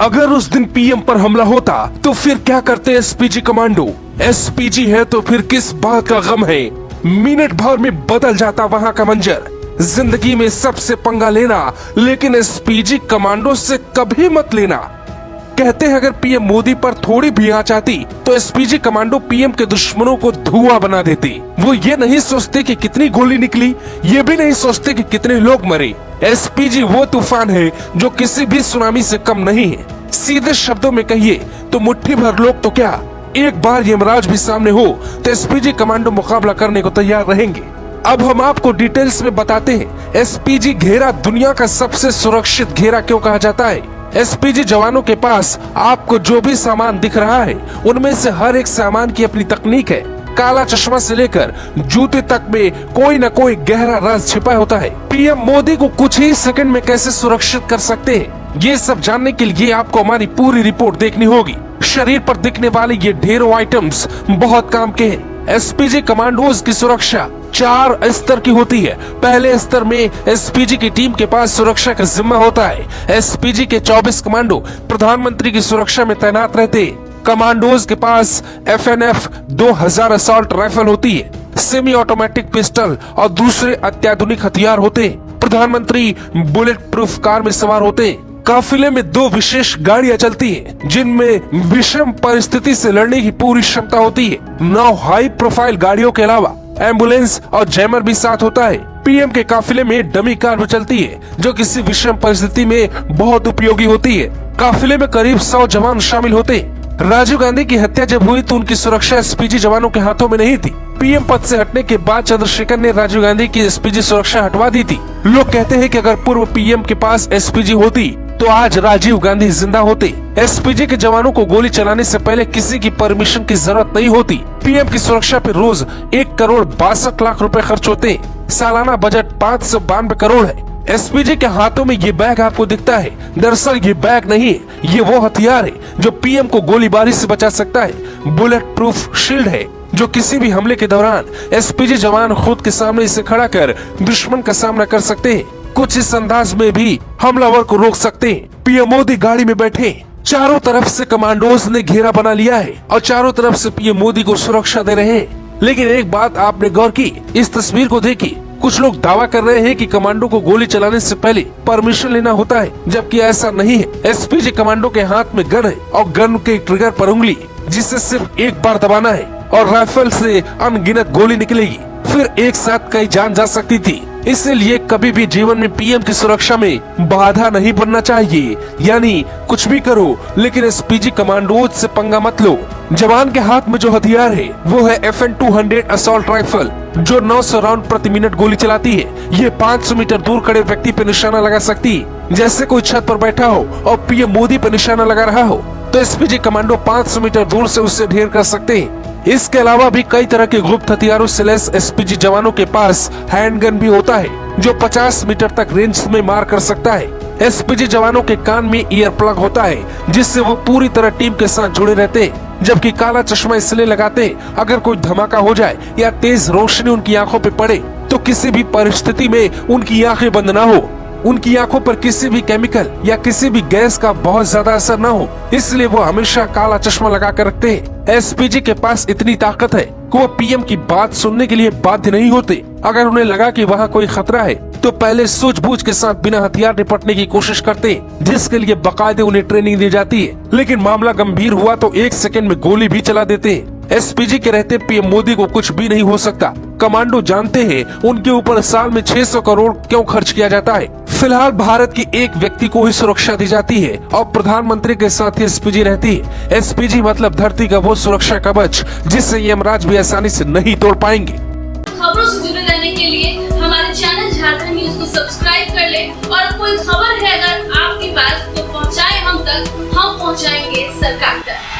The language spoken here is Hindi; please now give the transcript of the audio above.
अगर उस दिन पीएम पर हमला होता तो फिर क्या करते एसपीजी कमांडो? एसपीजी है तो फिर किस बात का गम है? मिनट भर में बदल जाता वहाँ का मंजर। जिंदगी में सबसे पंगा लेना, लेकिन एसपीजी कमांडो से कभी मत लेना। कहते हैं अगर पीएम मोदी पर थोड़ी भी आंच आती तो एसपीजी कमांडो पीएम के दुश्मनों को धुआं बना देती। वो ये नहीं सोचते कि कितनी गोली निकली, ये भी नहीं सोचते कि कितने लोग मरे। एसपीजी वो तूफान है जो किसी भी सुनामी से कम नहीं है। सीधे शब्दों में कहिए तो मुट्ठी भर लोग तो क्या, एक बार यमराज भी सामने हो तो एसपीजी कमांडो मुकाबला करने को तैयार रहेंगे। अब हम आपको डिटेल्स में बताते हैं एसपीजी घेरा दुनिया का सबसे सुरक्षित घेरा क्यों कहा जाता है। एसपीजी जवानों के पास आपको जो भी सामान दिख रहा है उनमें से हर एक सामान की अपनी तकनीक है। काला चश्मा से लेकर जूते तक में कोई न कोई गहरा राज छिपा होता है। पीएम मोदी को कुछ ही सेकंड में कैसे सुरक्षित कर सकते हैं, ये सब जानने के लिए आपको हमारी पूरी रिपोर्ट देखनी होगी। शरीर पर दिखने वाले ये ढेरों आइटम्स बहुत काम के हैं। एसपीजी कमांडोज की सुरक्षा 4 स्तर की होती है। पहले स्तर में एसपीजी की टीम के पास सुरक्षा का जिम्मा होता है। एसपीजी के 24 कमांडो प्रधानमंत्री की सुरक्षा में तैनात रहते हैं। कमांडोज के पास FNF 2000 असॉल्ट राइफल होती है, सेमी ऑटोमेटिक पिस्टल और दूसरे अत्याधुनिक हथियार होते हैं। प्रधानमंत्री बुलेट प्रूफ कार में सवार होते हैं। काफिले में 2 विशेष गाड़ियां चलती हैं, जिनमें विषम परिस्थिति से लड़ने की पूरी क्षमता होती है। 9 हाई प्रोफाइल गाड़ियों के अलावा एम्बुलेंस और जैमर भी साथ होता है। पीएम के काफिले में डमी कार भी चलती है, जो किसी विषम परिस्थिति में बहुत उपयोगी होती है। काफिले में करीब 100 जवान शामिल होते हैं। राजीव गांधी की हत्या जब हुई तो उनकी सुरक्षा एसपीजी जवानों के हाथों में नहीं थी। पीएम पद से हटने के बाद चंद्रशेखर ने राजीव गांधी की एसपीजी सुरक्षा हटवा दी थी। लोग कहते हैं कि अगर पूर्व पीएम के पास एसपीजी होती तो आज राजीव गांधी जिंदा होते। एसपीजी के जवानों को गोली चलाने से पहले किसी की परमिशन की जरूरत नहीं होती। पीएम की सुरक्षा पे रोज 1 करोड़ 62 लाख रुपए खर्च होते हैं। सालाना बजट 592 करोड़ है। एसपीजी के हाथों में ये बैग आपको दिखता है, दरअसल ये बैग नहीं है, ये वो हथियार है जो पीएम को गोलीबारी से बचा सकता है। बुलेट प्रूफ शील्ड है जो किसी भी हमले के दौरान एसपीजी जवान खुद के सामने इसे खड़ा कर दुश्मन का सामना कर सकते हैं। कुछ इस अंदाज में भी हमलावर को रोक सकते हैं। पीएम मोदी गाड़ी में बैठे, चारों तरफ से कमांडोज ने घेरा बना लिया है और चारों तरफ से पीएम मोदी को सुरक्षा दे रहे हैं। लेकिन एक बात आपने गौर की, इस तस्वीर को देखी, कुछ लोग दावा कर रहे हैं कि कमांडो को गोली चलाने से पहले परमिशन लेना होता है, जबकि ऐसा नहीं है। एसपीजी कमांडो के हाथ में गन है और गन के ट्रिगर पर उंगली, जिसे सिर्फ एक बार दबाना है और राइफल से अनगिनत गोली निकलेगी। फिर एक साथ कई जान जा सकती थी। इसलिए कभी भी जीवन में पीएम की सुरक्षा में बाधा नहीं बनना चाहिए। यानी कुछ भी करो, लेकिन एसपीजी कमांडोज से पंगा मत लो। जवान के हाथ में जो हथियार है वो है FN-200 असॉल्ट राइफल, जो 900 राउंड प्रति मिनट गोली चलाती है। ये 500 मीटर दूर खड़े व्यक्ति पे निशाना लगा सकती है। जैसे कोई छत पर बैठा हो और पीएम मोदी पे निशाना लगा रहा हो तो एसपीजी कमांडो 500 मीटर दूर से उससे ढेर कर सकते हैं। इसके अलावा भी कई तरह के गुप्त हथियारों से लैस एसपीजी जवानों के पास हैंडगन भी होता है, जो 50 मीटर तक रेंज में मार कर सकता है। एसपीजी जवानों के कान में ईयर प्लग होता है, जिससे वो पूरी तरह टीम के साथ जुड़े रहते हैं। जबकि काला चश्मा इसलिए लगाते हैं, अगर कोई धमाका हो जाए या तेज रोशनी उनकी आंखों पे पड़े तो किसी भी परिस्थिति में उनकी आंखें बंद ना हो, उनकी आंखों पर किसी भी केमिकल या किसी भी गैस का बहुत ज्यादा असर न हो, इसलिए वो हमेशा काला चश्मा लगा कर रखते हैं। एसपीजी के पास इतनी ताकत है कि वो पीएम की बात सुनने के लिए बाध्य नहीं होते। अगर उन्हें लगा कि वहाँ कोई खतरा है तो पहले सूझबूझ के साथ बिना हथियार निपटने की कोशिश करते हैं, जिसके लिए बाकायदे उन्हें ट्रेनिंग दी जाती है। लेकिन मामला गंभीर हुआ तो 1 सेकंड में गोली भी चला देते हैं। एसपीजी के रहते पीएम मोदी को कुछ भी नहीं हो सकता। कमांडो जानते हैं उनके ऊपर साल में 600 करोड़ क्यों खर्च किया जाता है। फिलहाल भारत की एक व्यक्ति को ही सुरक्षा दी जाती है और प्रधानमंत्री के साथ ही एसपीजी रहती है। एसपीजी मतलब धरती का वो सुरक्षा कवच जिससे यमराज भी आसानी से नहीं तोड़ पाएंगे। खबरों से जुड़े रहने के लिए हमारे चैनल झारखंड न्यूज को सब्सक्राइब कर ले और कोई खबर है अगर आपके पास तो पहुंचाए हम तक, हम पहुंचाएंगे सरकार तक।